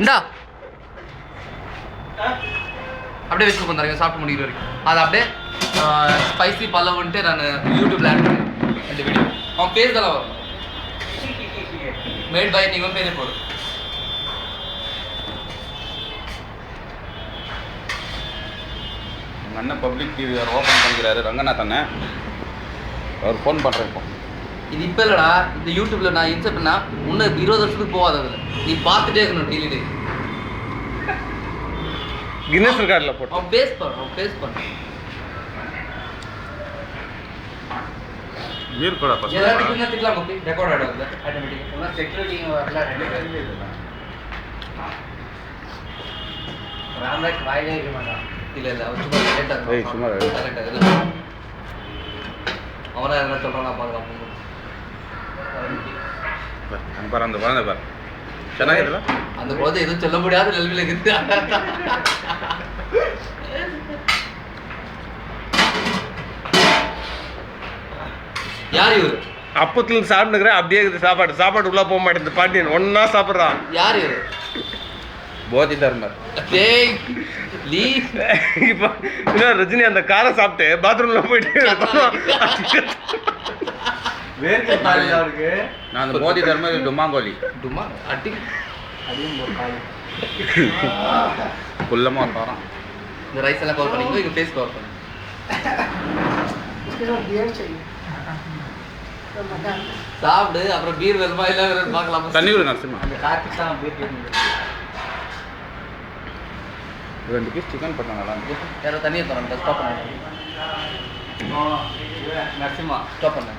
இந்தா அப்படியே வச்சு கொண்டாருங்க சாப்பிட்டு முடிக்கிற வரைக்கும். அது அப்படியே ஸ்பைசி பல்லவன்ட்டு நான் யூடியூப்ல ஆட் பண்ணேன் இந்த வீடியோ. அவன் பேர் தான் வரும் மேட் பை நீங்கள் பேரே போடு. எங்கள் அண்ணன் பப்ளிக் டிவி ஓப்பன் பண்ணிக்கிறாரு ரங்கநாதண்ணே. அவர் ஃபோன் பண்ணுறேன் இப்போ. இது இப்போ இல்லைடா, இந்த யூடியூப்ல நான் இன்சர்ட் பண்ணா இன்னும் 20 வருஷத்துக்கு போகாது. அதில் நீ பார்த்துட்டே இருக்கணும் டெய்லி டே. கின்னஸ் ரெக்கார்டில் போட்டு அவன் பேஸ் பண்ண வீர் கூட பசங்க எல்லாத்துக்கும் திட்டலாம் ஓகே ரெக்கார்ட் ஆகிடுது ஆட்டோமேட்டிக்காக. செக்யூரிட்டி வரல 2 பேருமே இருக்கலாம். ராம்ராஜ் வாயிலே இருக்க மாட்டான். இல்லை அவர் சும்மா லேட்டாக ஏய் சும்மா கரெக்டாக அவனா என்ன சொல்கிறான் பார்க்கலாம். பாரு அந்த குழந்தை பாரு ಚೆನ್ನಾಗಿದೆಲ್ಲ. அந்த குழந்தை எதுவும் சொல்ல முடியாத நிலைமையில இருக்கு. யார் இவரு? அப்பத்துல சாப்பிட்டுக்கிறேன் அப்படியே சாப்பாடு உள்ள போக மாட்டேங்குது. பாண்டியன் ஒன்னா சாப்பிட்றான். யார் இவரு? போதி தர்மர். டேய் லீ இப்போ இன்னும் ரஜினி அந்த காரை சாப்பிட்டு பாத்ரூம்ல போயிட்டு அவருக்கு நான் அந்த மோதி தர்மர் டுமாங்கோலி டுமா அட்டி அதையும் ஒரு கால் குள்ளமா வரான். இந்த ரைஸ் எல்லாம் கவர் பண்ணிக்கோ. இங்க ஃபேஸ் கவர் பண்ணு. சாப்பிடு அப்புறம் பீர் வேணுமா இல்லை வேணும்னு பார்க்கலாம். தண்ணி விடு நரசிம்மா. அந்த கார்த்திக் தான் போயிட்டு 2 பீஸ் சிக்கன் பண்ண நல்லா இருக்கு. யாரோ தண்ணியை தரேன். ஸ்டாப் பண்ண நரசிம்மா ஸ்டாப் பண்ண.